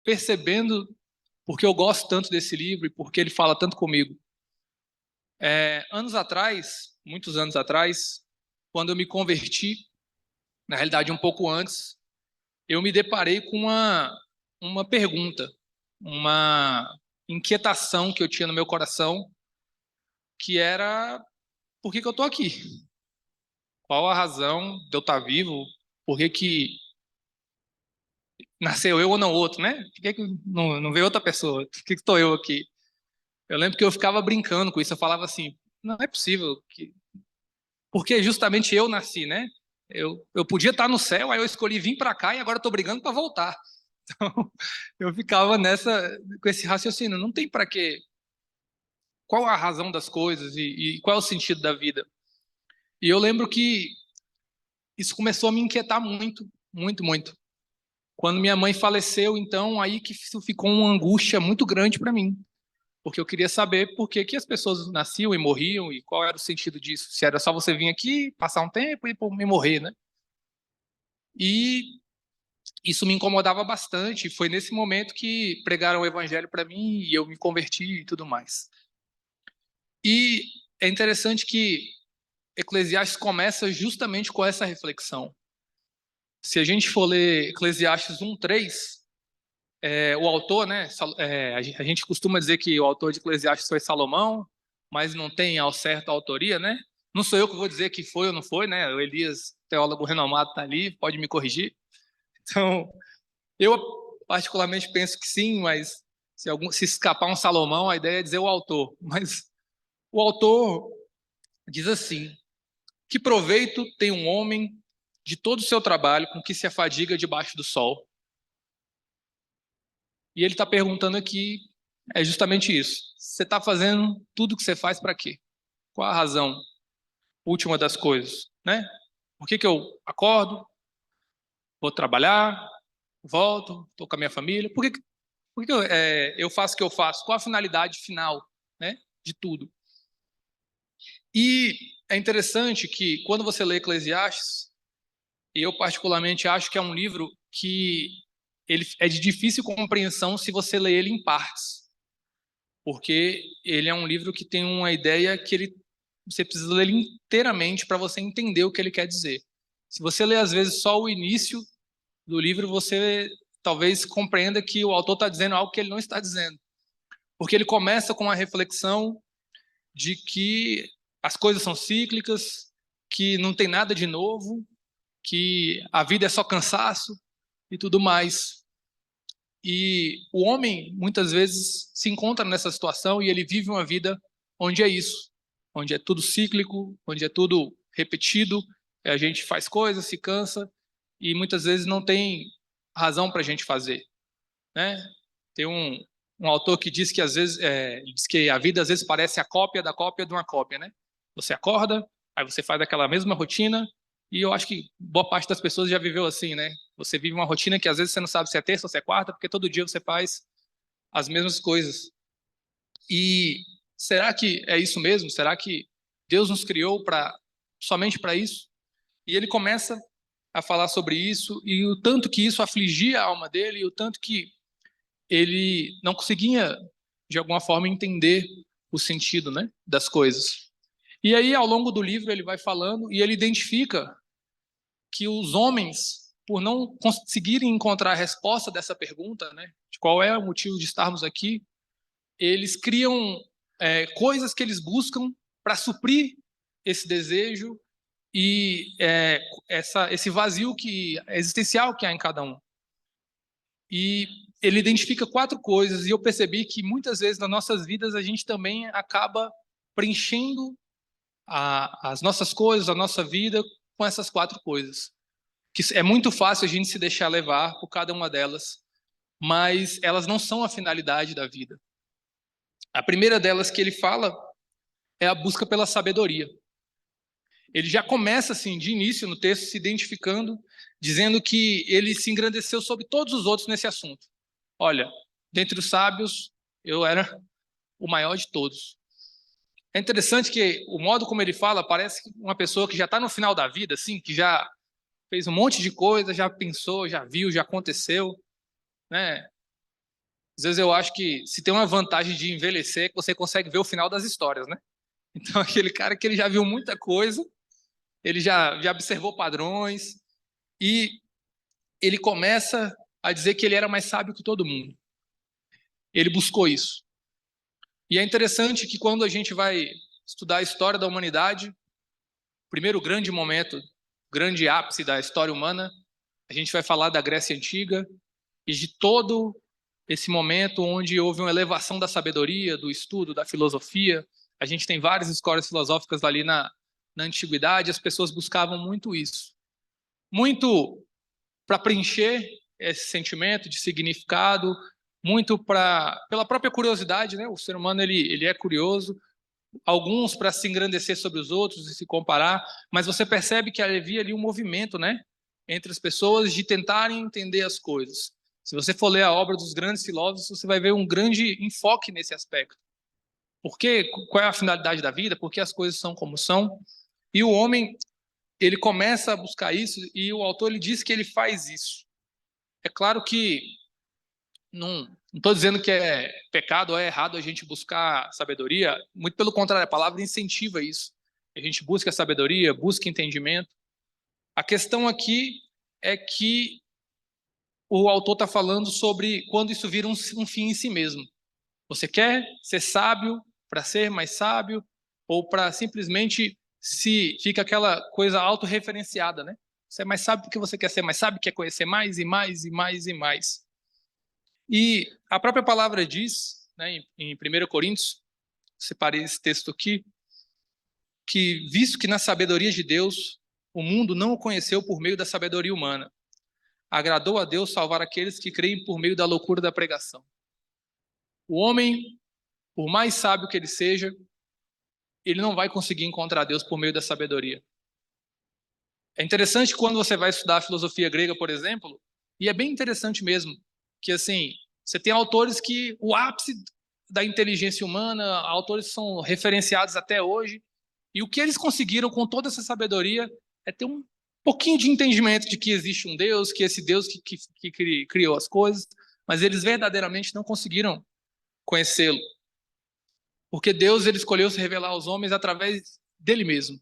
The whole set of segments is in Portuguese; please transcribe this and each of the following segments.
percebendo porque eu gosto tanto desse livro e porque ele fala tanto comigo. Anos atrás, muitos anos atrás, quando eu me converti, na realidade um pouco antes, eu me deparei com uma pergunta, uma inquietação que eu tinha no meu coração, que era: por que que eu estou aqui? Qual a razão de eu estar vivo? Por que que nasceu eu ou não outro, né? Por que que não veio outra pessoa? Por que que estou eu aqui? Eu lembro que eu ficava brincando com isso, eu falava assim: não é possível que... Porque justamente eu nasci, né? Eu podia estar no céu, aí eu escolhi vir para cá e agora estou brigando para voltar. Então, eu ficava com esse raciocínio: não tem para quê. Qual a razão das coisas e qual é o sentido da vida? E eu lembro que isso começou a me inquietar muito, muito, muito. Quando minha mãe faleceu, então, aí que isso ficou uma angústia muito grande para mim, porque eu queria saber por que que as pessoas nasciam e morriam e qual era o sentido disso. Se era só você vir aqui, passar um tempo e pô, me morrer, né? E isso me incomodava bastante. Foi nesse momento que pregaram o evangelho para mim e eu me converti e tudo mais. E é interessante que Eclesiastes começa justamente com essa reflexão. Se a gente for ler Eclesiastes 1:3, o autor, né? A gente costuma dizer que o autor de Eclesiastes foi Salomão, mas não tem ao certo a autoria, né? Não sou eu que vou dizer que foi ou não foi, né? O Elias, teólogo renomado, está ali, pode me corrigir. Então, eu particularmente penso que sim, mas se escapar um Salomão, a ideia é dizer o autor. Mas o autor diz assim: que proveito tem um homem de todo o seu trabalho com que se afadiga debaixo do sol? E ele está perguntando aqui justamente isso. Você está fazendo tudo o que você faz para quê? Qual a razão última das coisas, né? Por que que eu acordo, vou trabalhar, volto, estou com a minha família? Por que eu faço o que eu faço? Qual a finalidade final, né, de tudo? E é interessante que quando você lê Eclesiastes, eu particularmente acho que é um livro que ele é de difícil compreensão se você lê ele em partes, porque ele é um livro que tem uma ideia que você precisa ler ele inteiramente para você entender o que ele quer dizer. Se você lê às vezes só o início do livro, você talvez compreenda que o autor está dizendo algo que ele não está dizendo, porque ele começa com uma reflexão de que as coisas são cíclicas, que não tem nada de novo, que a vida é só cansaço e tudo mais. E o homem, muitas vezes, se encontra nessa situação e ele vive uma vida onde é isso, onde é tudo cíclico, onde é tudo repetido, a gente faz coisas, se cansa e muitas vezes não tem razão para a gente fazer, né? Tem um autor que diz que às vezes diz que a vida às vezes parece a cópia da cópia de uma cópia, né? Você acorda, aí você faz aquela mesma rotina, e eu acho que boa parte das pessoas já viveu assim, né? Você vive uma rotina que às vezes você não sabe se é terça ou se é quarta, porque todo dia você faz as mesmas coisas. E será que é isso mesmo? Será que Deus nos criou para somente para isso? E ele começa a falar sobre isso e o tanto que isso afligia a alma dele e o tanto que ele não conseguia, de alguma forma, entender o sentido, né, das coisas. E aí, ao longo do livro, ele vai falando e ele identifica que os homens, por não conseguirem encontrar a resposta dessa pergunta, né, de qual é o motivo de estarmos aqui, eles criam coisas que eles buscam para suprir esse desejo e esse vazio existencial que há em cada um. E ele identifica 4 coisas, e eu percebi que muitas vezes nas nossas vidas a gente também acaba preenchendo as nossas coisas, a nossa vida com essas 4 coisas. Que é muito fácil a gente se deixar levar por cada uma delas, mas elas não são a finalidade da vida. A primeira delas que ele fala é a busca pela sabedoria. Ele já começa assim, de início no texto, se identificando, dizendo que ele se engrandeceu sobre todos os outros nesse assunto. Olha, dentre os sábios, eu era o maior de todos. É interessante que o modo como ele fala parece uma pessoa que já está no final da vida, assim, que já fez um monte de coisa, já pensou, já viu, já aconteceu, né? Às vezes eu acho que se tem uma vantagem de envelhecer é que você consegue ver o final das histórias, né? Então aquele cara que ele já viu muita coisa, ele já observou padrões e ele começa a dizer que ele era mais sábio que todo mundo. Ele buscou isso. E é interessante que quando a gente vai estudar a história da humanidade, o primeiro grande momento, grande ápice da história humana, a gente vai falar da Grécia Antiga e de todo esse momento onde houve uma elevação da sabedoria, do estudo, da filosofia. A gente tem várias escolas filosóficas ali na antiguidade, as pessoas buscavam muito isso. Muito para preencher esse sentimento de significado, muito pela própria curiosidade, né? O ser humano ele é curioso, alguns para se engrandecer sobre os outros e se comparar, mas você percebe que havia ali um movimento, né, entre as pessoas de tentarem entender as coisas. Se você for ler a obra dos grandes filósofos, você vai ver um grande enfoque nesse aspecto. Por quê? Qual é a finalidade da vida? Por que as coisas são como são? E o homem, ele começa a buscar isso e o autor ele diz que ele faz isso. É claro que não estou dizendo que é pecado ou é errado a gente buscar sabedoria, muito pelo contrário, a palavra incentiva isso. A gente busca sabedoria, busca entendimento. A questão aqui é que o autor está falando sobre quando isso vira um fim em si mesmo. Você quer ser sábio para ser mais sábio ou para simplesmente se fica aquela coisa autorreferenciada, né? Você é mais sábio porque você quer ser mais sábio, quer conhecer mais e mais e mais e mais. E a própria palavra diz, né, em 1 Coríntios, separei esse texto aqui, que visto que na sabedoria de Deus o mundo não o conheceu por meio da sabedoria humana, agradou a Deus salvar aqueles que creem por meio da loucura da pregação. O homem, por mais sábio que ele seja, ele não vai conseguir encontrar Deus por meio da sabedoria. É interessante quando você vai estudar a filosofia grega, por exemplo, e é bem interessante mesmo, que assim, você tem autores que o ápice da inteligência humana, autores que são referenciados até hoje, e o que eles conseguiram com toda essa sabedoria é ter um pouquinho de entendimento de que existe um Deus, que esse Deus que criou as coisas, mas eles verdadeiramente não conseguiram conhecê-lo. Porque Deus ele escolheu se revelar aos homens através dele mesmo,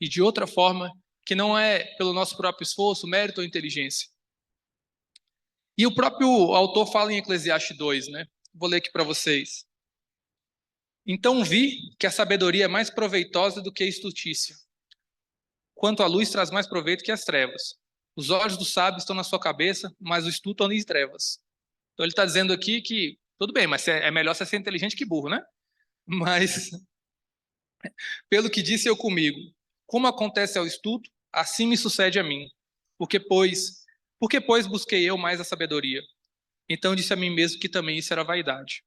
e de outra forma que não é pelo nosso próprio esforço, mérito ou inteligência. E o próprio autor fala em Eclesiastes 2, né? Vou ler aqui para vocês. Então vi que a sabedoria é mais proveitosa do que a estultícia. Quanto a luz traz mais proveito que as trevas. Os olhos do sábio estão na sua cabeça, mas o estulto anda em trevas. Então ele está dizendo aqui que, tudo bem, mas é melhor você ser inteligente que burro, né? Mas, pelo que disse eu comigo, como acontece ao estulto, assim me sucede a mim. Porque pois busquei eu mais a sabedoria. Então disse a mim mesmo que também isso era vaidade.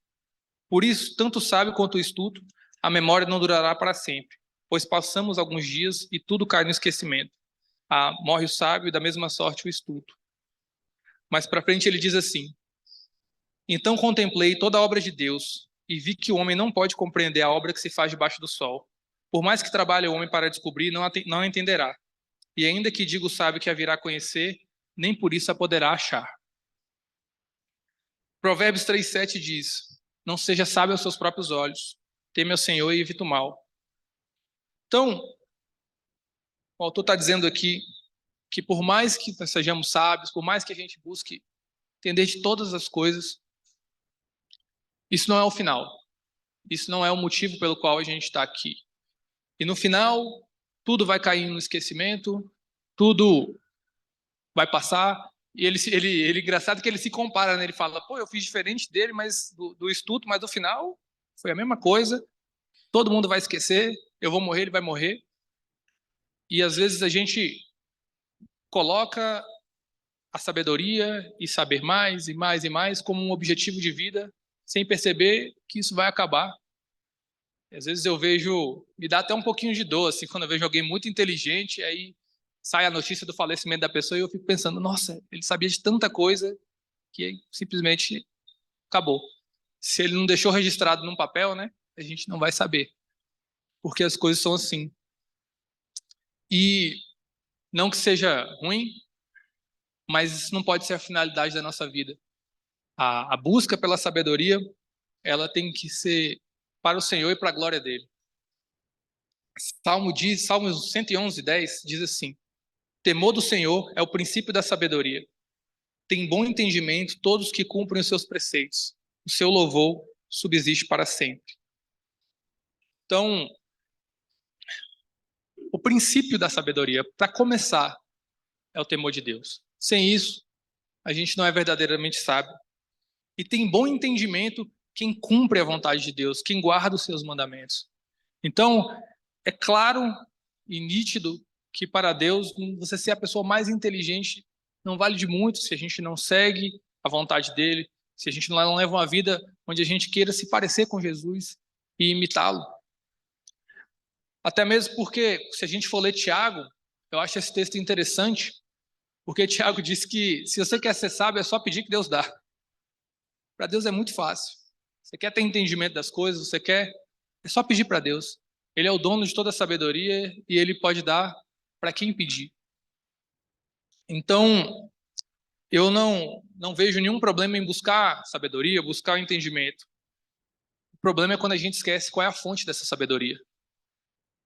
Por isso, tanto o sábio quanto o estulto, a memória não durará para sempre, pois passamos alguns dias e tudo cai no esquecimento. Morre o sábio e da mesma sorte o estulto. Mais para frente ele diz assim: então contemplei toda a obra de Deus e vi que o homem não pode compreender a obra que se faz debaixo do sol. Por mais que trabalhe o homem para descobrir, não a entenderá. E ainda que diga o sábio que a virá conhecer, nem por isso a poderá achar. Provérbios 3,7 diz: não seja sábio aos seus próprios olhos, teme ao Senhor e evite o mal. Então, o autor está dizendo aqui que por mais que nós sejamos sábios, por mais que a gente busque entender de todas as coisas, isso não é o final. Isso não é o motivo pelo qual a gente está aqui. E no final, tudo vai cair no esquecimento, tudo vai passar. E engraçado que ele se compara, né? Ele fala, pô, eu fiz diferente dele, mas do estudo, mas no final foi a mesma coisa. Todo mundo vai esquecer, eu vou morrer, ele vai morrer. E às vezes a gente coloca a sabedoria e saber mais e mais e mais como um objetivo de vida, sem perceber que isso vai acabar. Às vezes eu vejo, me dá até um pouquinho de dor, assim, quando eu vejo alguém muito inteligente, aí sai a notícia do falecimento da pessoa e eu fico pensando, nossa, ele sabia de tanta coisa que simplesmente acabou. Se ele não deixou registrado num papel, né, a gente não vai saber, porque as coisas são assim. E não que seja ruim, mas isso não pode ser a finalidade da nossa vida. A busca pela sabedoria, ela tem que ser para o Senhor e para a glória dele. Salmos 111:10 diz assim: temor do Senhor é o princípio da sabedoria. Tem bom entendimento todos que cumprem os seus preceitos. O seu louvor subsiste para sempre. Então, o princípio da sabedoria, para começar, é o temor de Deus. Sem isso, a gente não é verdadeiramente sábio. E tem bom entendimento quem cumpre a vontade de Deus, quem guarda os seus mandamentos. Então, é claro e nítido que para Deus, você ser a pessoa mais inteligente não vale de muito se a gente não segue a vontade dele, se a gente não leva uma vida onde a gente queira se parecer com Jesus e imitá-lo. Até mesmo porque, se a gente for ler Tiago, eu acho esse texto interessante, porque Tiago diz que se você quer ser sábio, é só pedir que Deus dá. Para Deus é muito fácil. Você quer ter entendimento das coisas, é só pedir para Deus. Ele é o dono de toda a sabedoria e ele pode dar para quem pedir. Então, eu não vejo nenhum problema em buscar sabedoria, buscar o entendimento. O problema é quando a gente esquece qual é a fonte dessa sabedoria.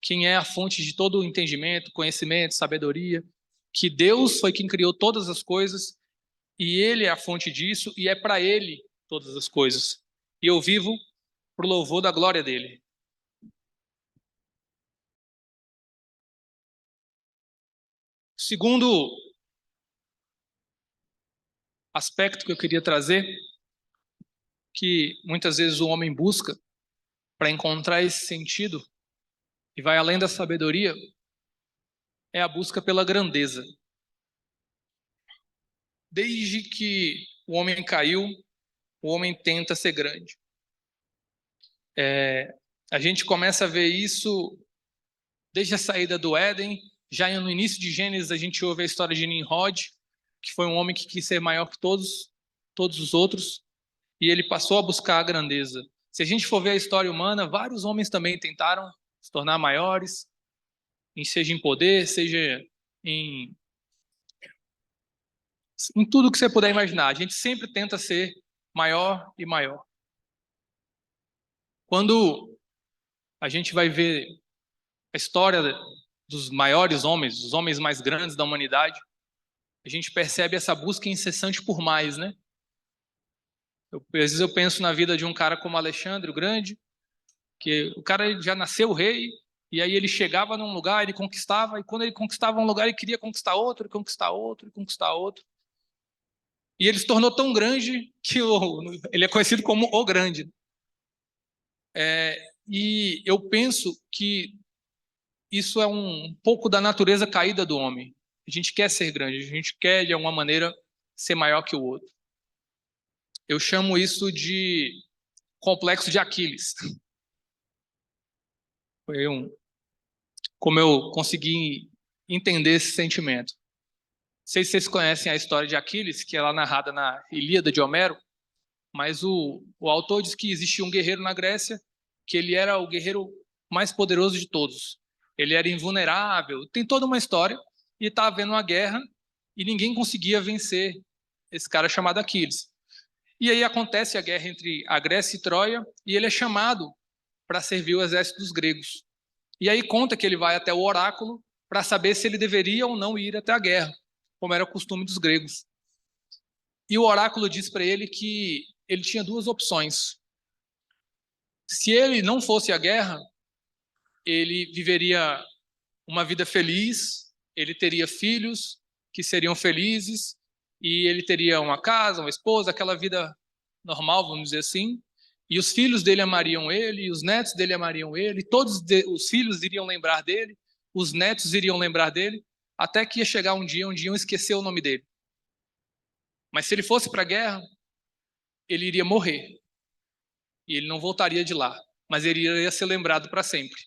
Quem é a fonte de todo o entendimento, conhecimento, sabedoria, que Deus foi quem criou todas as coisas e ele é a fonte disso e é para ele todas as coisas. E eu vivo para o louvor da glória dele. Segundo aspecto que eu queria trazer, que muitas vezes o homem busca para encontrar esse sentido e vai além da sabedoria, é a busca pela grandeza. Desde que o homem caiu, o homem tenta ser grande. A gente começa a ver isso desde a saída do Éden. Já no início de Gênesis, a gente ouve a história de Nimrod, que foi um homem que quis ser maior que todos os outros, e ele passou a buscar a grandeza. Se a gente for ver a história humana, vários homens também tentaram se tornar maiores, seja em poder, seja em, em tudo que você puder imaginar. A gente sempre tenta ser maior e maior. Quando a gente vai ver a história dos maiores homens, os homens mais grandes da humanidade, a gente percebe essa busca incessante por mais, né? Às vezes eu penso na vida de um cara como Alexandre o Grande, que o cara já nasceu rei, e aí ele chegava num lugar, ele conquistava, e quando ele conquistava um lugar, ele queria conquistar outro, e conquistar outro, e conquistar outro. E ele se tornou tão grande que ele é conhecido como o Grande. E eu penso que isso é um pouco da natureza caída do homem. A gente quer ser grande, a gente quer, de alguma maneira, ser maior que o outro. Eu chamo isso de complexo de Aquiles. Foi como eu consegui entender esse sentimento. Não sei se vocês conhecem a história de Aquiles, que é lá narrada na Ilíada de Homero, mas o autor diz que existia um guerreiro na Grécia, que ele era o guerreiro mais poderoso de todos. Ele era invulnerável, tem toda uma história, e está havendo uma guerra, e ninguém conseguia vencer esse cara chamado Aquiles. E aí acontece a guerra entre a Grécia e Troia, e ele é chamado para servir o exército dos gregos. E aí conta que ele vai até o oráculo para saber se ele deveria ou não ir até a guerra, como era o costume dos gregos. E o oráculo diz para ele que ele tinha duas opções. Se ele não fosse à guerra, ele viveria uma vida feliz, ele teria filhos que seriam felizes, e ele teria uma casa, uma esposa, aquela vida normal, vamos dizer assim. E os filhos dele amariam ele, e os netos dele amariam ele, os filhos iriam lembrar dele, os netos iriam lembrar dele, até que ia chegar um dia onde iam esquecer o nome dele. Mas se ele fosse para a guerra, ele iria morrer. E ele não voltaria de lá, mas ele iria ser lembrado para sempre.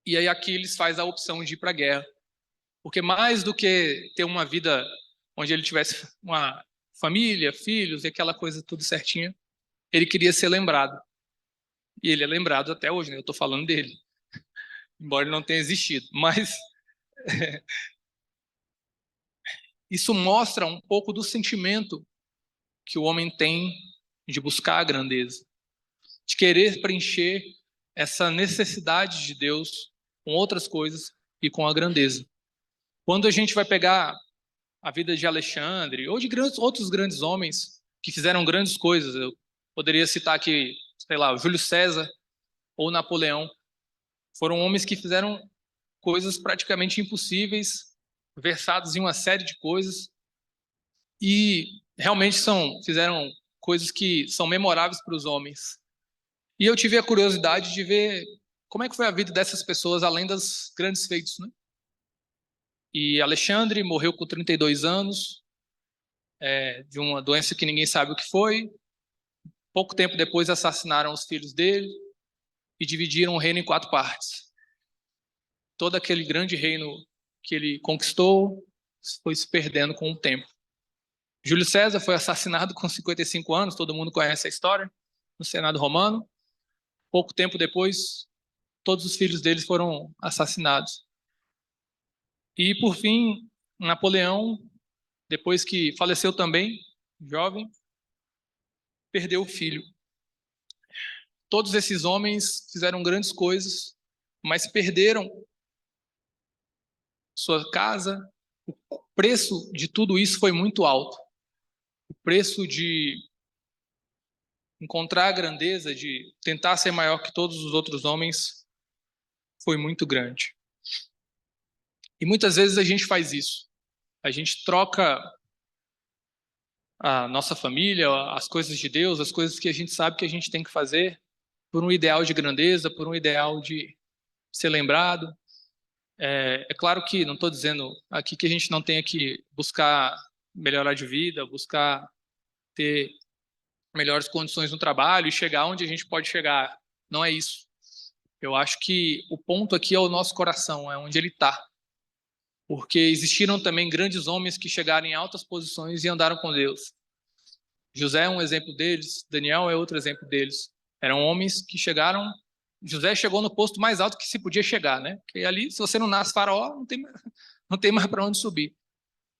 E aí Aquiles faz a opção de ir para a guerra. Porque mais do que ter uma vida onde ele tivesse uma família, filhos e aquela coisa tudo certinha, ele queria ser lembrado. E ele é lembrado até hoje, né? Eu estou falando dele, embora ele não tenha existido. Mas isso mostra um pouco do sentimento que o homem tem de buscar a grandeza, de querer preencher essa necessidade de Deus com outras coisas e com a grandeza. Quando a gente vai pegar a vida de Alexandre ou de outros grandes homens que fizeram grandes coisas, eu poderia citar aqui, sei lá, o Júlio César ou Napoleão, foram homens que fizeram coisas praticamente impossíveis, versados em uma série de coisas, e realmente fizeram coisas que são memoráveis para os homens. E eu tive a curiosidade de ver como é que foi a vida dessas pessoas, além dos grandes feitos, né? E Alexandre morreu com 32 anos, de uma doença que ninguém sabe o que foi. Pouco tempo depois assassinaram os filhos dele e dividiram o reino em 4 partes. Todo aquele grande reino que ele conquistou foi se perdendo com o tempo. Júlio César foi assassinado com 55 anos, todo mundo conhece a história, no Senado Romano. Pouco tempo depois, todos os filhos deles foram assassinados. E, por fim, Napoleão, depois que faleceu também, jovem, perdeu o filho. Todos esses homens fizeram grandes coisas, mas perderam sua casa. O preço de tudo isso foi muito alto. O preço de encontrar a grandeza, de tentar ser maior que todos os outros homens, foi muito grande. E muitas vezes a gente faz isso. A gente troca a nossa família, as coisas de Deus, as coisas que a gente sabe que a gente tem que fazer, por um ideal de grandeza, por um ideal de ser lembrado. É claro que não estou dizendo aqui que a gente não tenha que buscar melhorar de vida, buscar ter melhores condições no trabalho e chegar onde a gente pode chegar. Não é isso. Eu acho que o ponto aqui é o nosso coração, é onde ele está. Porque existiram também grandes homens que chegaram em altas posições e andaram com Deus. José é um exemplo deles, Daniel é outro exemplo deles. Eram homens que chegaram. José chegou no posto mais alto que se podia chegar, né? Porque ali, se você não nasce faraó, não tem mais para onde subir.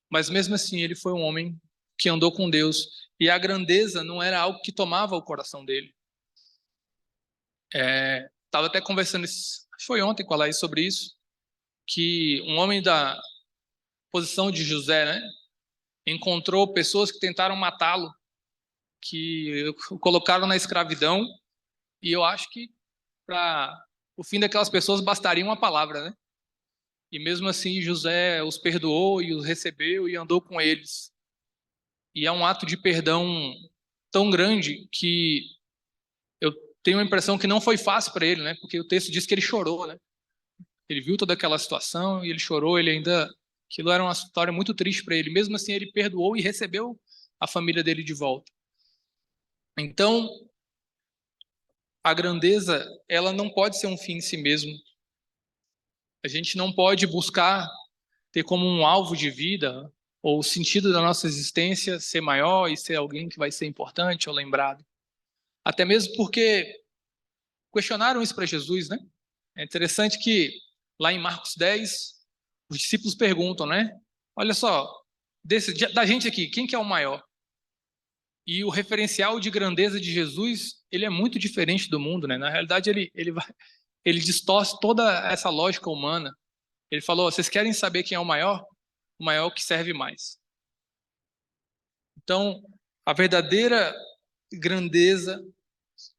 Mas mesmo assim, ele foi um homem que andou com Deus. E a grandeza não era algo que tomava o coração dele. Estava até conversando, acho que foi ontem com a Laís sobre isso, que um homem da posição de José, né, encontrou pessoas que tentaram matá-lo, que o colocaram na escravidão, e eu acho que para o fim daquelas pessoas bastaria uma palavra, né? E mesmo assim José os perdoou e os recebeu e andou com eles. E é um ato de perdão tão grande que eu tenho a impressão que não foi fácil para ele, né? Porque o texto diz que ele chorou, né? Ele viu toda aquela situação e ele chorou, ele ainda... Aquilo era uma história muito triste para ele. Mesmo assim, ele perdoou e recebeu a família dele de volta. Então, a grandeza, ela não pode ser um fim em si mesmo. A gente não pode buscar ter como um alvo de vida ou o sentido da nossa existência ser maior e ser alguém que vai ser importante ou lembrado. Até mesmo porque questionaram isso para Jesus, né? É interessante que lá em Marcos 10, os discípulos perguntam, né? Olha só, da gente aqui, quem que é o maior? E o referencial de grandeza de Jesus, ele é muito diferente do mundo, né? Na realidade, ele distorce toda essa lógica humana. Ele falou: vocês querem saber quem é o maior? O maior é o que serve mais. Então, a verdadeira grandeza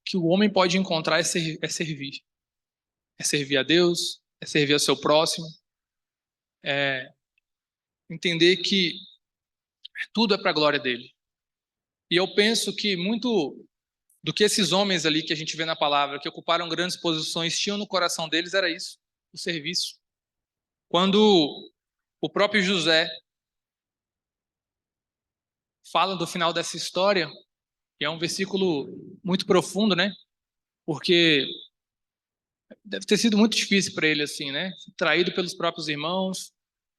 que o homem pode encontrar é servir. É servir a Deus, é servir ao seu próximo, é entender que tudo é para a glória dele. E eu penso que muito do que esses homens ali que a gente vê na palavra, que ocuparam grandes posições, tinham no coração deles, era isso, o serviço. Quando o próprio José fala do final dessa história, que é um versículo muito profundo, né? Porque deve ter sido muito difícil para ele, assim, né? Traído pelos próprios irmãos,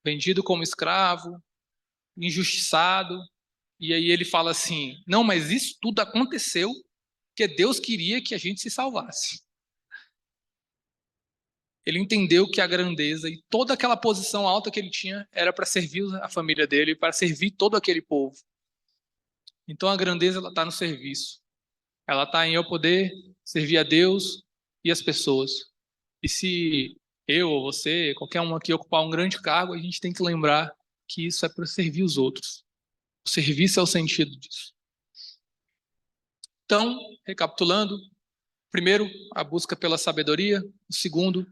vendido como escravo, injustiçado. E aí ele fala assim: não, mas isso tudo aconteceu porque Deus queria que a gente se salvasse. Ele entendeu que a grandeza e toda aquela posição alta que ele tinha era para servir a família dele, para servir todo aquele povo. Então a grandeza ela está no serviço. Ela está em eu poder servir a Deus e as pessoas. E se eu ou você, qualquer um aqui ocupar um grande cargo, a gente tem que lembrar que isso é para servir os outros. O serviço é o sentido disso. Então, recapitulando, primeiro, a busca pela sabedoria. O segundo,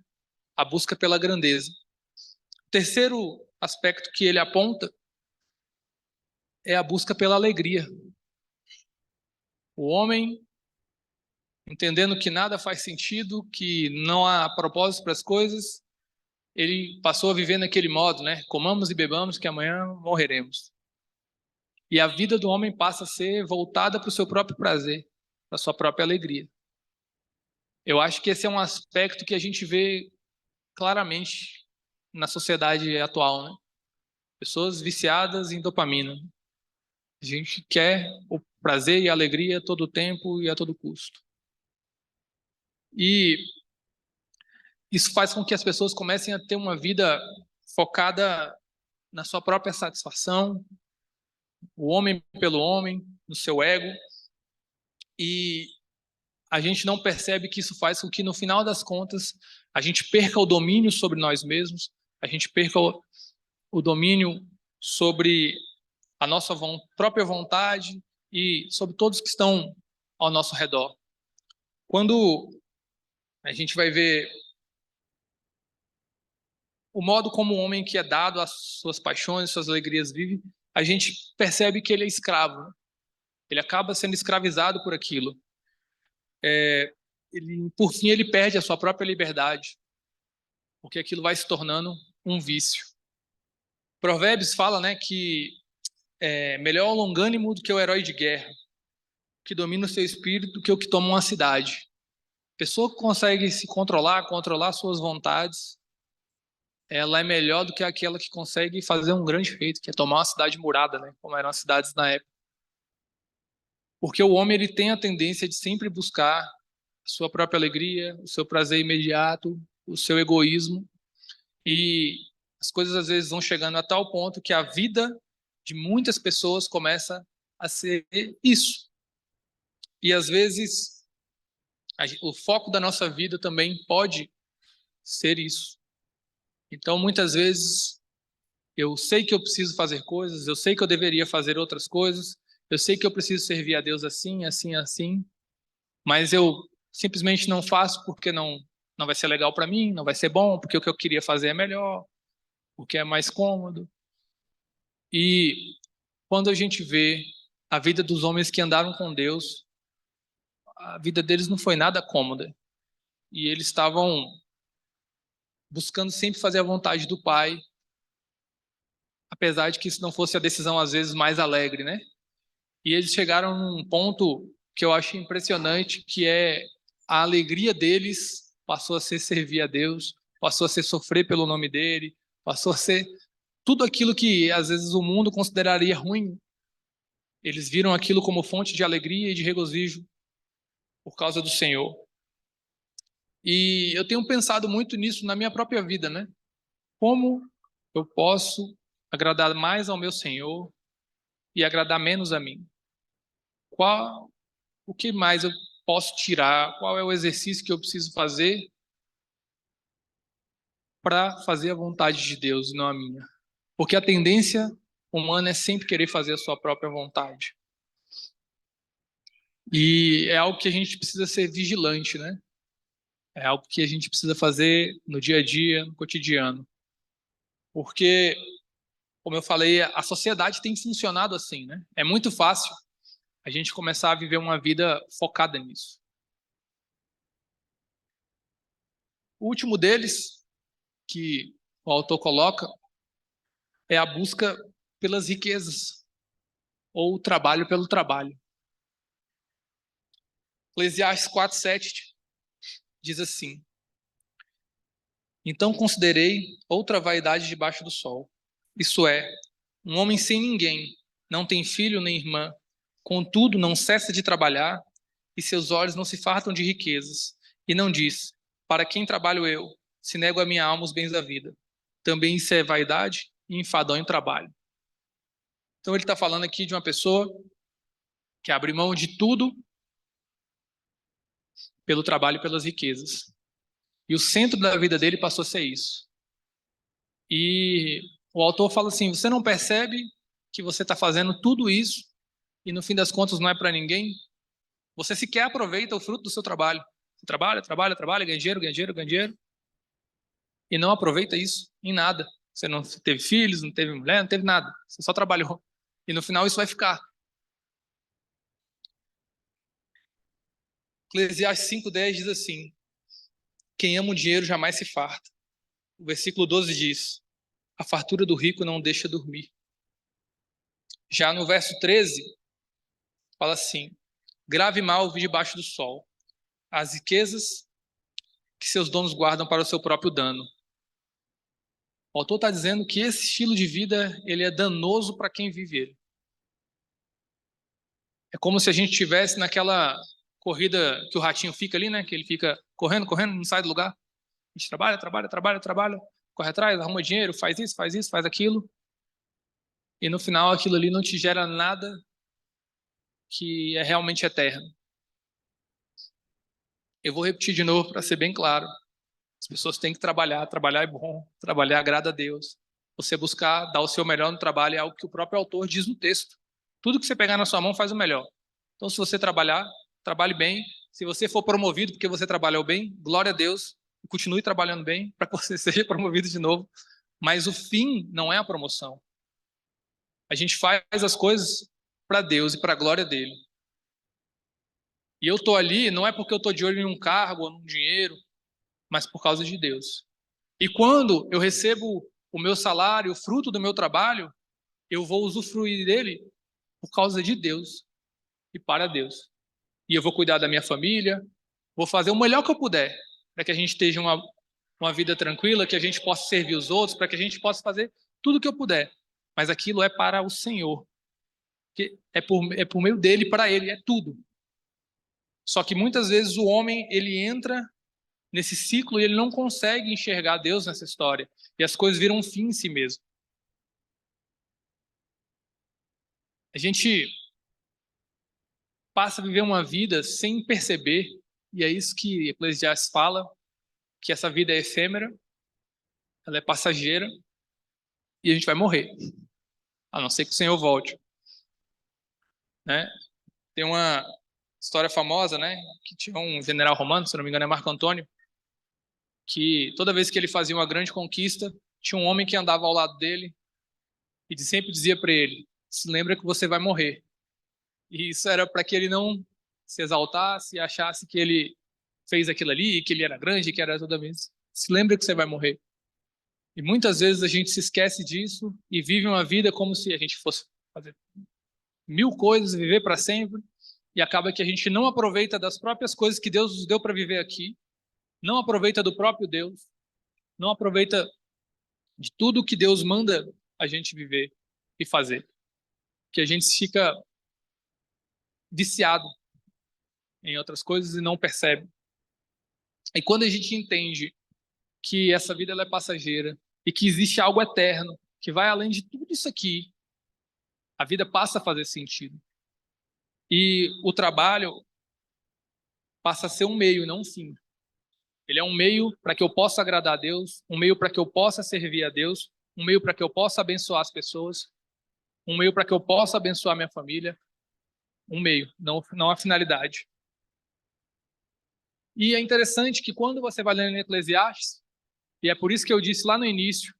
a busca pela grandeza. O terceiro aspecto que ele aponta é a busca pela alegria. O homem, entendendo que nada faz sentido, que não há propósito para as coisas, ele passou a viver naquele modo, né? Comamos e bebamos que amanhã morreremos. E a vida do homem passa a ser voltada para o seu próprio prazer, para a sua própria alegria. Eu acho que esse é um aspecto que a gente vê claramente na sociedade atual, né? Pessoas viciadas em dopamina. A gente quer o prazer e a alegria a todo tempo e a todo custo. E isso faz com que as pessoas comecem a ter uma vida focada na sua própria satisfação, o homem pelo homem, no seu ego, e a gente não percebe que isso faz com que, no final das contas, a gente perca o domínio sobre nós mesmos, a gente perca o domínio sobre a nossa própria vontade e sobre todos que estão ao nosso redor. Quando a gente vai ver o modo como o homem que é dado às suas paixões, suas alegrias vive, a gente percebe que ele é escravo. Ele acaba sendo escravizado por aquilo. Por fim, ele perde a sua própria liberdade, porque aquilo vai se tornando um vício. Provérbios fala, né, que é melhor o longânimo do que o herói de guerra, que domina o seu espírito do que o que toma uma cidade. A pessoa que consegue se controlar suas vontades, ela é melhor do que aquela que consegue fazer um grande feito, que é tomar uma cidade murada, né, como eram as cidades na época. Porque o homem ele tem a tendência de sempre buscar a sua própria alegria, o seu prazer imediato, o seu egoísmo, e as coisas às vezes vão chegando a tal ponto que a vida de muitas pessoas começa a ser isso. E às vezes o foco da nossa vida também pode ser isso. Então muitas vezes eu sei que eu preciso fazer coisas, eu sei que eu deveria fazer outras coisas, eu sei que eu preciso servir a Deus assim, assim, assim, mas eu simplesmente não faço porque não vai ser legal para mim, não vai ser bom, porque o que eu queria fazer é melhor, porque é mais cômodo. E quando a gente vê a vida dos homens que andaram com Deus, a vida deles não foi nada cômoda. E eles estavam buscando sempre fazer a vontade do Pai, apesar de que isso não fosse a decisão às vezes mais alegre, né? E eles chegaram num ponto que eu acho impressionante, que é a alegria deles passou a ser servir a Deus, passou a ser sofrer pelo nome dele, passou a ser tudo aquilo que às vezes o mundo consideraria ruim. Eles viram aquilo como fonte de alegria e de regozijo por causa do Senhor. E eu tenho pensado muito nisso na minha própria vida, né? Como eu posso agradar mais ao meu Senhor e agradar menos a mim? O que mais eu posso tirar? Qual é o exercício que eu preciso fazer para fazer a vontade de Deus e não a minha? Porque a tendência humana é sempre querer fazer a sua própria vontade. E é algo que a gente precisa ser vigilante, né? É algo que a gente precisa fazer no dia a dia, no cotidiano. Porque, como eu falei, a sociedade tem funcionado assim, né? É muito fácil a gente começar a viver uma vida focada nisso. O último deles, que o autor coloca, é a busca pelas riquezas, ou o trabalho pelo trabalho. Eclesiastes 4:7 diz assim: Então considerei outra vaidade debaixo do sol. Isso é, um homem sem ninguém, não tem filho nem irmã, contudo não cessa de trabalhar, e seus olhos não se fartam de riquezas. E não diz: Para quem trabalho eu, se nego a minha alma os bens da vida? Também isso é vaidade e enfadonho trabalho. Então ele está falando aqui de uma pessoa que abre mão de tudo pelo trabalho e pelas riquezas. E o centro da vida dele passou a ser isso. E o autor fala assim: você não percebe que você está fazendo tudo isso e no fim das contas não é para ninguém? Você sequer aproveita o fruto do seu trabalho. Você trabalha, trabalha, trabalha, ganha dinheiro, ganha dinheiro, ganha dinheiro e não aproveita isso em nada. Você não teve filhos, não teve mulher, não teve nada. Você só trabalhou. E no final isso vai ficar. Eclesiastes 5:10 diz assim: quem ama o dinheiro jamais se farta. O versículo 12 diz: a fartura do rico não deixa dormir. Já no verso 13, fala assim: grave mal vive debaixo do sol, as riquezas que seus donos guardam para o seu próprio dano. O autor está dizendo que esse estilo de vida ele é danoso para quem vive ele. É como se a gente estivesse naquela corrida que o ratinho fica ali, né? Que ele fica correndo, correndo, não sai do lugar. A gente trabalha, trabalha, trabalha, trabalha, corre atrás, arruma dinheiro, faz isso, faz aquilo. E no final aquilo ali não te gera nada que é realmente eterno. Eu vou repetir de novo para ser bem claro. As pessoas têm que trabalhar, trabalhar é bom, trabalhar agrada a Deus. Você buscar dar o seu melhor no trabalho é algo que o próprio autor diz no texto. Tudo que você pegar na sua mão faz o melhor. Então, se você trabalhar, trabalhe bem. Se você for promovido porque você trabalhou bem, glória a Deus, e continue trabalhando bem para que você seja promovido de novo. Mas o fim não é a promoção. A gente faz as coisas para Deus e para a glória dele. E eu estou ali não é porque eu estou de olho em um cargo ou num dinheiro, mas por causa de Deus. E quando eu recebo o meu salário, o fruto do meu trabalho, eu vou usufruir dele por causa de Deus e para Deus. E eu vou cuidar da minha família, vou fazer o melhor que eu puder para que a gente tenha uma vida tranquila, que a gente possa servir os outros, para que a gente possa fazer tudo o que eu puder. Mas aquilo é para o Senhor, que é por meio dele, para ele, é tudo. Só que muitas vezes o homem, ele entra nesse ciclo e ele não consegue enxergar Deus nessa história. E as coisas viram um fim em si mesmo. A gente passa a viver uma vida sem perceber, e é isso que Eclesiastes fala, que essa vida é efêmera, ela é passageira, e a gente vai morrer, a não ser que o Senhor volte, né? Tem uma história famosa, né, que tinha um general romano, se não me engano é Marco Antônio, que toda vez que ele fazia uma grande conquista, tinha um homem que andava ao lado dele e sempre dizia para ele: se lembra que você vai morrer. E isso era para que ele não se exaltasse e achasse que ele fez aquilo ali, que ele era grande, que era toda vez. Se lembra que você vai morrer. E muitas vezes a gente se esquece disso e vive uma vida como se a gente fosse fazer mil coisas, viver para sempre, e acaba que a gente não aproveita das próprias coisas que Deus nos deu para viver aqui, não aproveita do próprio Deus, não aproveita de tudo que Deus manda a gente viver e fazer. Que a gente fica viciado em outras coisas e não percebe. E quando a gente entende que essa vida ela é passageira e que existe algo eterno que vai além de tudo isso aqui, a vida passa a fazer sentido. E o trabalho passa a ser um meio, não um fim. Ele é um meio para que eu possa agradar a Deus, um meio para que eu possa servir a Deus, um meio para que eu possa abençoar as pessoas, um meio para que eu possa abençoar minha família, um meio, não a finalidade. E é interessante que quando você vai lendo Eclesiastes, e é por isso que eu disse lá no início,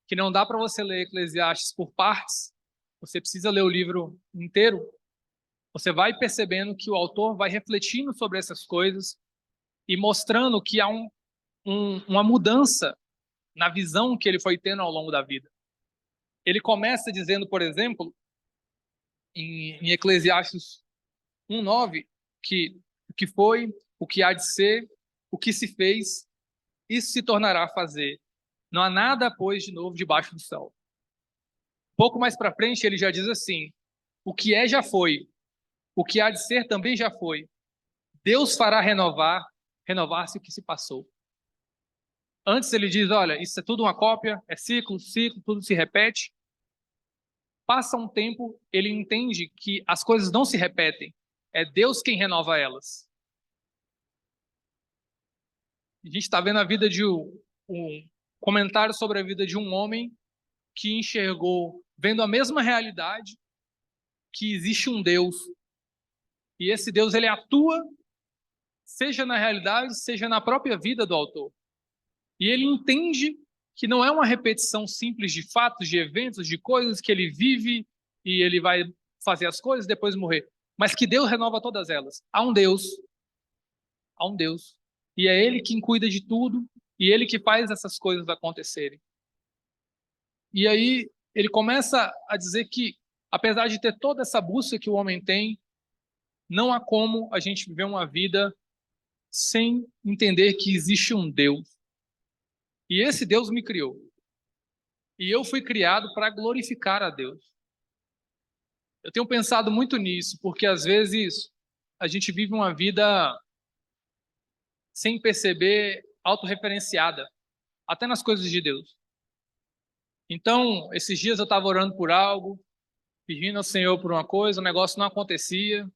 que não dá para você ler Eclesiastes por partes, você precisa ler o livro inteiro, você vai percebendo que o autor vai refletindo sobre essas coisas e mostrando que há uma mudança na visão que ele foi tendo ao longo da vida. Ele começa dizendo, por exemplo, em Eclesiastes 1:9, que o que foi, o que há de ser, o que se fez, isso se tornará a fazer. Não há nada, pois, de novo debaixo do céu. Pouco mais para frente, ele já diz assim: o que é já foi, o que há de ser também já foi. Deus fará renovar-se o que se passou. Antes ele diz: olha, isso é tudo uma cópia, é ciclo, ciclo, tudo se repete. Passa um tempo, ele entende que as coisas não se repetem. É Deus quem renova elas. A gente está vendo a vida de um comentário sobre a vida de um homem que enxergou, vendo a mesma realidade, que existe um Deus. E esse Deus, ele atua, seja na realidade, seja na própria vida do autor. E ele entende que não é uma repetição simples de fatos, de eventos, de coisas que ele vive e ele vai fazer as coisas e depois morrer, mas que Deus renova todas elas. Há um Deus. E é ele quem cuida de tudo e ele que faz essas coisas acontecerem. E aí ele começa a dizer que, apesar de ter toda essa busca que o homem tem, não há como a gente viver uma vida sem entender que existe um Deus. E esse Deus me criou. E eu fui criado para glorificar a Deus. Eu tenho pensado muito nisso, porque às vezes a gente vive uma vida sem perceber, autorreferenciada, até nas coisas de Deus. Então, esses dias eu estava orando por algo, pedindo ao Senhor por uma coisa, o negócio não acontecia,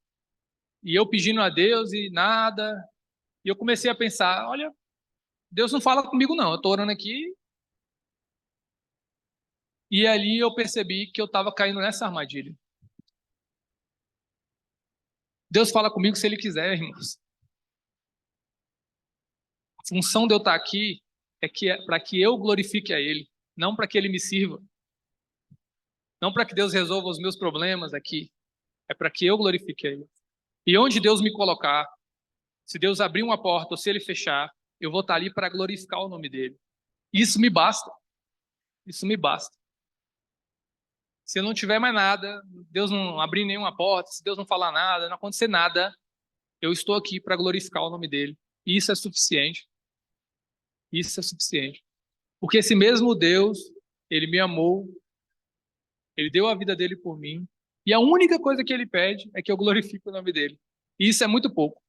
e eu pedindo a Deus e nada, e eu comecei a pensar, olha, Deus não fala comigo não, eu estou orando aqui, e ali eu percebi que eu estava caindo nessa armadilha. Deus fala comigo se Ele quiser, irmãos. A função de eu estar aqui é para que eu glorifique a Ele, não para que Ele me sirva. Não para que Deus resolva os meus problemas aqui, é para que eu glorifique a Ele. E onde Deus me colocar, se Deus abrir uma porta ou se Ele fechar, eu vou estar ali para glorificar o nome dEle. Isso me basta. Isso me basta. Se eu não tiver mais nada, Deus não abrir nenhuma porta, se Deus não falar nada, não acontecer nada, eu estou aqui para glorificar o nome dEle. E isso é suficiente. Isso é suficiente. Porque esse mesmo Deus, Ele me amou, Ele deu a vida dEle por mim, e a única coisa que Ele pede é que eu glorifique o nome dEle. E isso é muito pouco.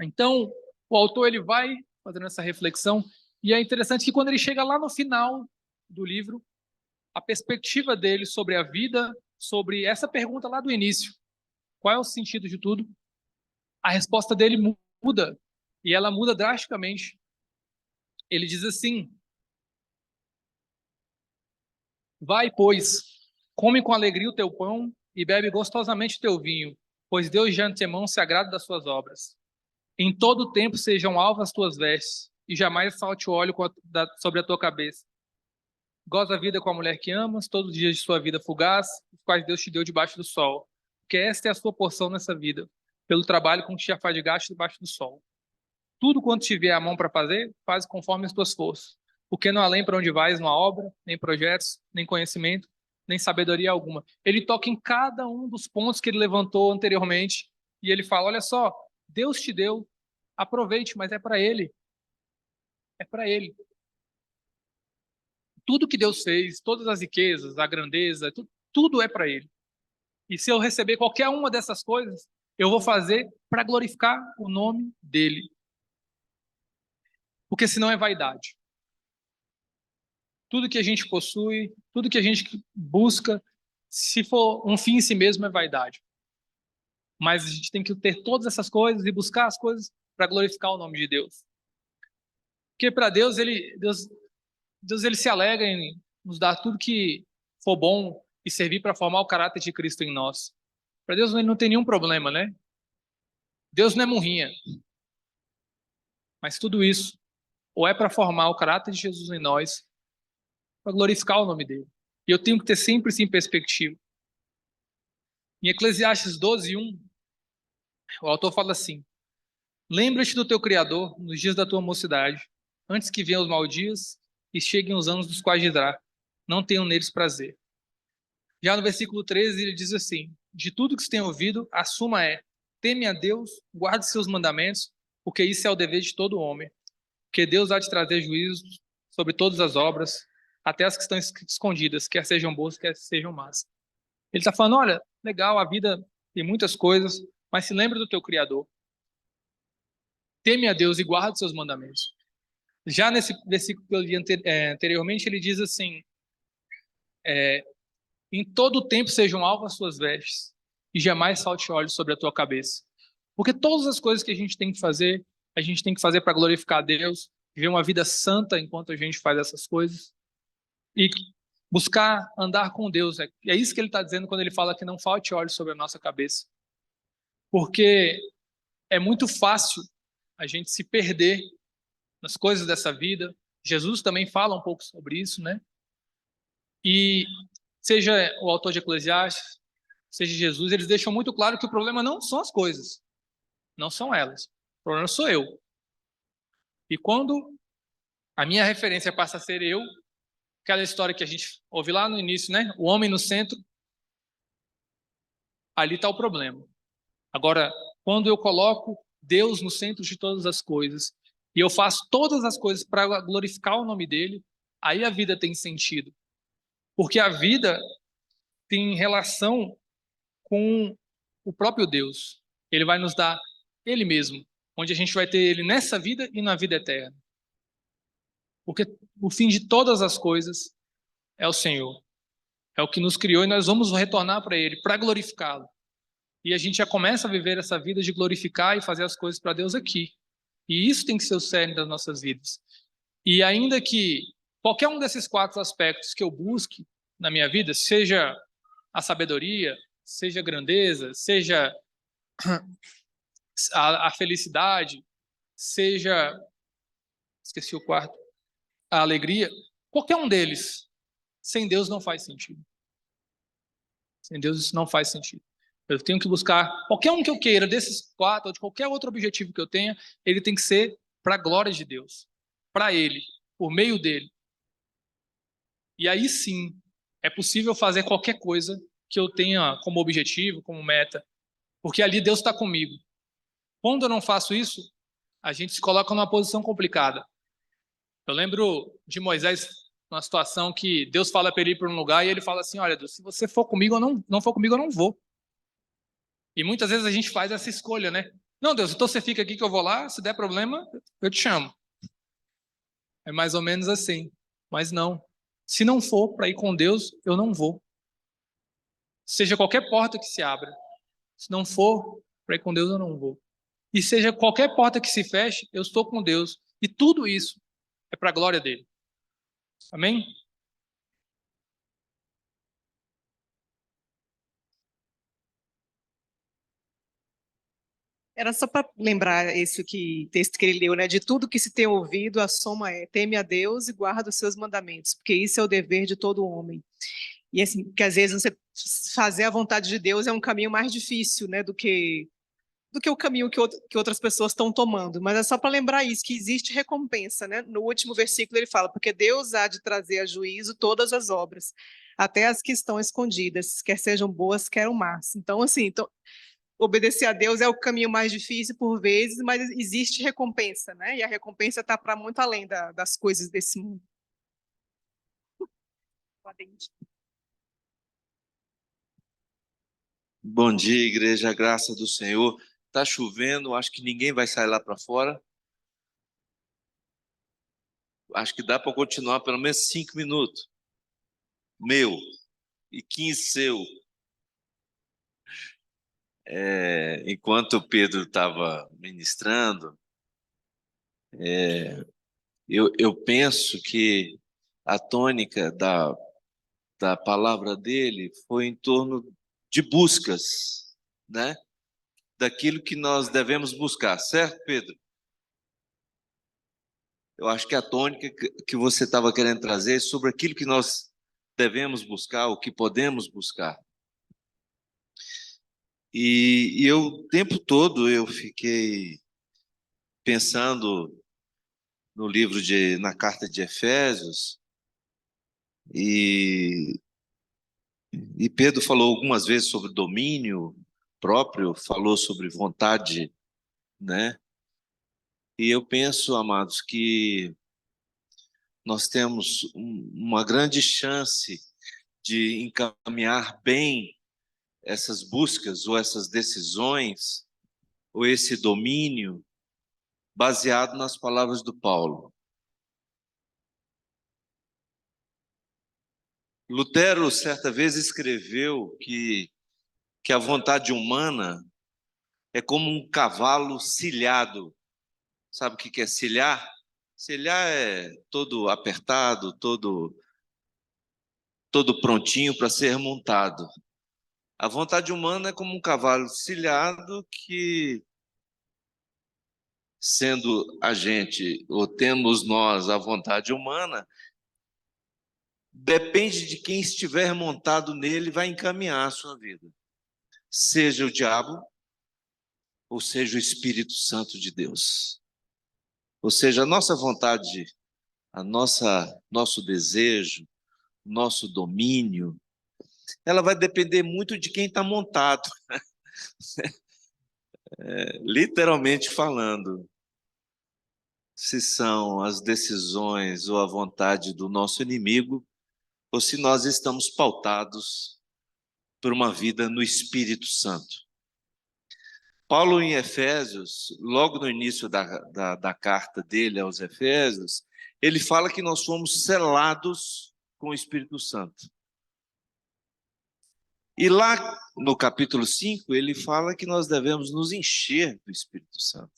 Então, o autor ele vai fazendo essa reflexão e é interessante que quando ele chega lá no final do livro, a perspectiva dele sobre a vida, sobre essa pergunta lá do início, qual é o sentido de tudo? A resposta dele muda e ela muda drasticamente. Ele diz assim: vai, pois, come com alegria o teu pão e bebe gostosamente o teu vinho, pois Deus de antemão se agrada das suas obras. Em todo o tempo sejam alvas as tuas vestes, e jamais falte o óleo sobre a tua cabeça. Goza a vida com a mulher que amas, todos os dias de sua vida fugaz, os quais Deus te deu debaixo do sol. Porque esta é a sua porção nessa vida, pelo trabalho com que te afadigaste debaixo do sol. Tudo quanto tiver a mão para fazer, faz conforme as tuas forças. Porque não há além para onde vais uma obra, nem projetos, nem conhecimento, nem sabedoria alguma. Ele toca em cada um dos pontos que ele levantou anteriormente, e ele fala, olha só, Deus te deu, aproveite, mas é para ele. É para ele. Tudo que Deus fez, todas as riquezas, a grandeza, tudo é para ele. E se eu receber qualquer uma dessas coisas, eu vou fazer para glorificar o nome dele. Porque senão é vaidade. Tudo que a gente possui, tudo que a gente busca, se for um fim em si mesmo, é vaidade. Mas a gente tem que ter todas essas coisas e buscar as coisas para glorificar o nome de Deus. Porque para Deus, Deus ele se alegra em nos dar tudo que for bom e servir para formar o caráter de Cristo em nós. Para Deus ele não tem nenhum problema, né? Deus não é murrinha. Mas tudo isso ou é para formar o caráter de Jesus em nós, para glorificar o nome dele. E eu tenho que ter sempre isso em perspectiva. Em Eclesiastes 12:1, o autor fala assim: lembra-te do teu Criador nos dias da tua mocidade, antes que venham os maus dias e cheguem os anos dos quais dirá, não tenham neles prazer. Já no versículo 13, ele diz assim: de tudo que se tem ouvido, a suma é: teme a Deus, guarde seus mandamentos, porque isso é o dever de todo homem. Porque Deus há de trazer juízos sobre todas as obras, até as que estão escondidas, quer sejam boas, quer sejam más. Ele está falando: olha, legal, a vida tem muitas coisas, mas se lembra do teu Criador. Teme a Deus e guarde seus mandamentos. Já nesse versículo que eu li anteriormente, ele diz assim: Em todo o tempo sejam alvas as suas vestes, e jamais falte óleo sobre a tua cabeça. Porque todas as coisas que a gente tem que fazer para glorificar a Deus, viver uma vida santa enquanto a gente faz essas coisas, e buscar andar com Deus. É isso que ele está dizendo quando ele fala que não falte óleo sobre a nossa cabeça. Porque é muito fácil a gente se perder nas coisas dessa vida. Jesus também fala um pouco sobre isso, né? E seja o autor de Eclesiastes, seja Jesus, eles deixam muito claro que o problema não são as coisas, não são elas. O problema sou eu. E quando a minha referência passa a ser eu, aquela história que a gente ouve lá no início, né? O homem no centro, ali está o problema. Agora, quando eu coloco Deus no centro de todas as coisas e eu faço todas as coisas para glorificar o nome dele, aí a vida tem sentido. Porque a vida tem relação com o próprio Deus. Ele vai nos dar ele mesmo, onde a gente vai ter ele nessa vida e na vida eterna. Porque o fim de todas as coisas é o Senhor. É o que nos criou e nós vamos retornar para ele, para glorificá-lo. E a gente já começa a viver essa vida de glorificar e fazer as coisas para Deus aqui. E isso tem que ser o cerne das nossas vidas. E ainda que qualquer um desses quatro aspectos que eu busque na minha vida, seja a sabedoria, seja a grandeza, seja a felicidade, seja, esqueci o quarto, a alegria, qualquer um deles, sem Deus não faz sentido. Sem Deus isso não faz sentido. Eu tenho que buscar qualquer um que eu queira, desses quatro, ou de qualquer outro objetivo que eu tenha, ele tem que ser para a glória de Deus, para Ele, por meio dele. E aí sim, é possível fazer qualquer coisa que eu tenha como objetivo, como meta, porque ali Deus está comigo. Quando eu não faço isso, a gente se coloca numa posição complicada. Eu lembro de Moisés, numa situação que Deus fala para ele ir para um lugar e ele fala assim: olha, Deus, se você for comigo, eu não for comigo, eu não vou. E muitas vezes a gente faz essa escolha, né? Não, Deus, então você fica aqui que eu vou lá, se der problema, eu te chamo. É mais ou menos assim. Mas não. Se não for para ir com Deus, eu não vou. Seja qualquer porta que se abra. Se não for para ir com Deus, eu não vou. E seja qualquer porta que se feche, eu estou com Deus. E tudo isso é para a glória dele. Amém? Era só para lembrar esse texto que ele leu, né? De tudo que se tem ouvido, a soma é: teme a Deus e guarda os seus mandamentos, porque isso é o dever de todo homem. E assim, que às vezes você fazer a vontade de Deus é um caminho mais difícil, né? Do que o caminho que outras pessoas estão tomando. Mas é só para lembrar isso, que existe recompensa, né? No último versículo ele fala: porque Deus há de trazer a juízo todas as obras, até as que estão escondidas, quer sejam boas, quer más. Então, assim, obedecer a Deus é o caminho mais difícil por vezes, mas existe recompensa, né? E a recompensa está para muito além das coisas desse mundo. Bom dia, igreja, a graça do Senhor. Tá chovendo, acho que ninguém vai sair lá para fora. Acho que dá para continuar pelo menos 5 minutos. Meu, e 15 seu. Enquanto o Pedro estava ministrando, eu penso que a tônica da palavra dele foi em torno de buscas, né? Daquilo que nós devemos buscar, certo, Pedro? Eu acho que a tônica que você estava querendo trazer é sobre aquilo que nós devemos buscar, o que podemos buscar. E eu, o tempo todo, eu fiquei pensando no na carta de Efésios, e, e Pedro falou algumas vezes sobre domínio próprio, falou sobre vontade, né? E eu penso, amados, que nós temos uma grande chance de encaminhar bem essas buscas ou essas decisões ou esse domínio baseado nas palavras do Paulo. Lutero, certa vez, escreveu que a vontade humana é como um cavalo cilhado. Sabe o que é cilhar? Cilhar é todo apertado, todo prontinho para ser montado. A vontade humana é como um cavalo cilhado que, sendo a gente, ou temos nós a vontade humana, depende de quem estiver montado nele, vai encaminhar a sua vida. Seja o diabo, ou seja o Espírito Santo de Deus. Ou seja, a nossa vontade, nosso desejo, nosso domínio, ela vai depender muito de quem está montado, literalmente falando. Se são as decisões ou a vontade do nosso inimigo, ou se nós estamos pautados por uma vida no Espírito Santo. Paulo, em Efésios, logo no início da carta dele aos Efésios, ele fala que nós fomos selados com o Espírito Santo. E lá no capítulo 5, ele fala que nós devemos nos encher do Espírito Santo.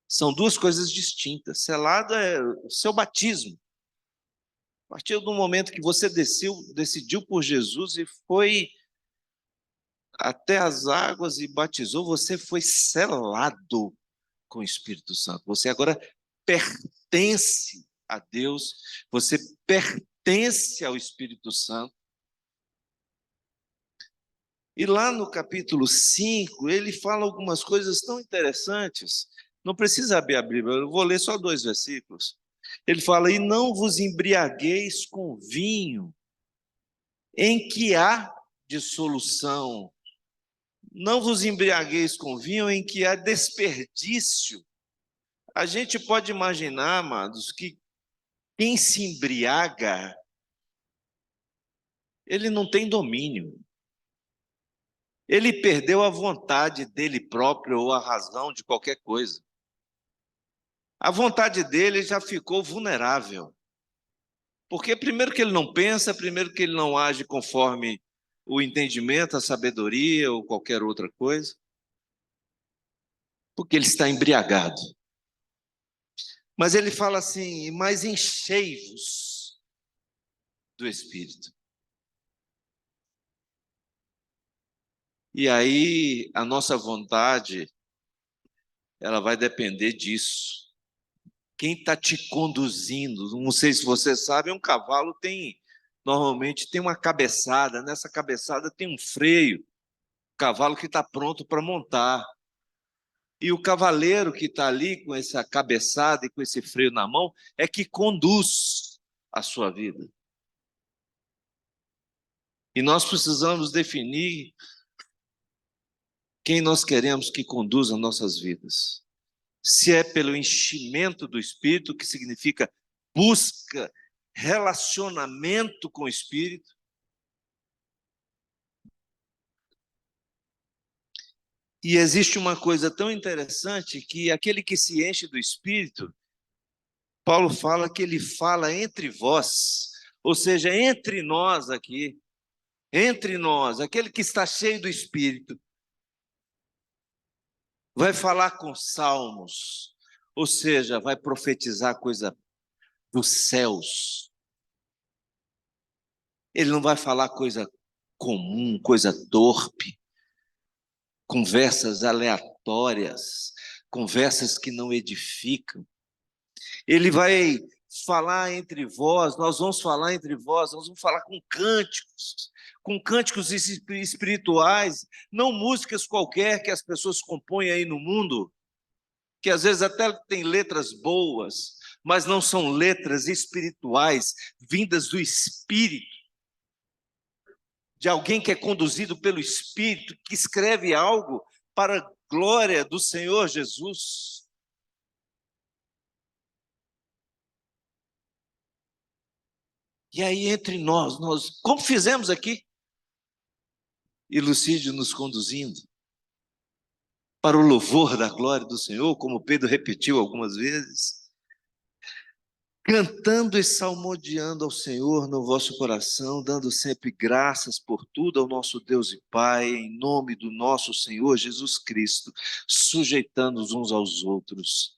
São duas coisas distintas. Selado é o seu batismo. A partir do momento que você decidiu por Jesus e foi até as águas e batizou, você foi selado com o Espírito Santo. Você agora pertence a Deus, você pertence ao Espírito Santo. E lá no capítulo 5, ele fala algumas coisas tão interessantes. Não precisa abrir a Bíblia, eu vou ler só 2 versículos. Ele fala: e não vos embriagueis com vinho, em que há dissolução. Não vos embriagueis com vinho, em que há desperdício. A gente pode imaginar, amados, que quem se embriaga, ele não tem domínio. Ele perdeu a vontade dele próprio ou a razão de qualquer coisa. A vontade dele já ficou vulnerável. Porque primeiro que ele não pensa, primeiro que ele não age conforme o entendimento, a sabedoria ou qualquer outra coisa. Porque ele está embriagado. Mas ele fala assim: mas enchei-vos do Espírito. E aí a nossa vontade, ela vai depender disso. Quem está te conduzindo? Não sei se você sabe, um cavalo normalmente tem uma cabeçada, nessa cabeçada tem um freio, o cavalo que está pronto para montar. E o cavaleiro que está ali com essa cabeçada e com esse freio na mão é que conduz a sua vida. E nós precisamos definir quem nós queremos que conduza nossas vidas. Se é pelo enchimento do Espírito, que significa busca, relacionamento com o Espírito. E existe uma coisa tão interessante, que aquele que se enche do Espírito, Paulo fala que ele fala entre vós, ou seja, entre nós aqui, entre nós, aquele que está cheio do Espírito, vai falar com salmos, ou seja, vai profetizar coisa dos céus. Ele não vai falar coisa comum, coisa torpe, conversas aleatórias, conversas que não edificam. Ele vai falar entre vós, nós vamos falar entre vós, nós vamos falar com cânticos espirituais, não músicas qualquer que as pessoas compõem aí no mundo, que às vezes até tem letras boas, mas não são letras espirituais, vindas do Espírito, de alguém que é conduzido pelo Espírito, que escreve algo para a glória do Senhor Jesus. E aí, entre nós, como fizemos aqui, e Lucídio nos conduzindo para o louvor da glória do Senhor, como Pedro repetiu algumas vezes. cantando e salmodiando ao Senhor no vosso coração, dando sempre graças por tudo ao nosso Deus e Pai, em nome do nosso Senhor Jesus Cristo, sujeitando-nos uns aos outros,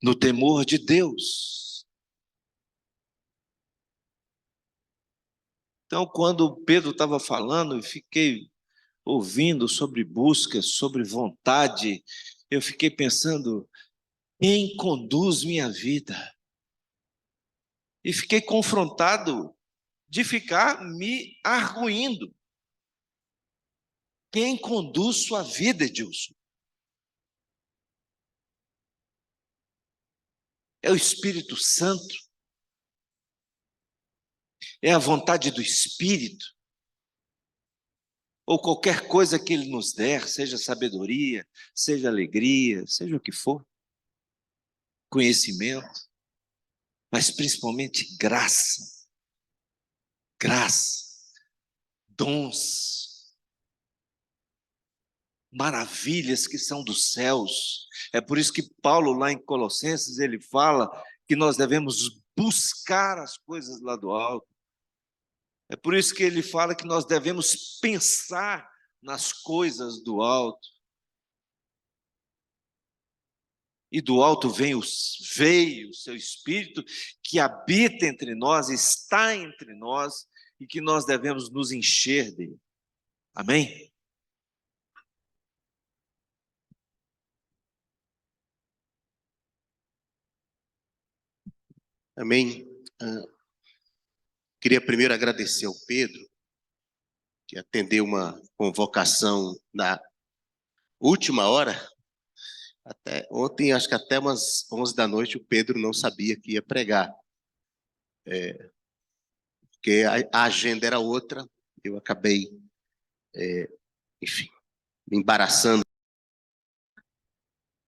no temor de Deus. Então, quando Pedro estava falando, eu fiquei ouvindo sobre busca, sobre vontade, eu fiquei pensando, quem conduz minha vida? E fiquei confrontado de ficar me arguindo. Quem conduz sua vida, Edilson? É o Espírito Santo? É a vontade do Espírito? Ou qualquer coisa que Ele nos der, seja sabedoria, seja alegria, seja o que for, conhecimento, mas principalmente graça, dons, maravilhas que são dos céus. É por isso que Paulo, lá em Colossenses, ele fala que nós devemos buscar as coisas lá do alto. É por isso que ele fala que nós devemos pensar nas coisas do alto. E do alto veio o seu Espírito, que habita entre nós, está entre nós, e que nós devemos nos encher dele. Amém? Amém. Queria primeiro agradecer ao Pedro, que atendeu uma convocação na última hora. Até ontem, acho que até umas 11 da noite, o Pedro não sabia que ia pregar. Porque a agenda era outra, eu acabei, enfim, me embaraçando.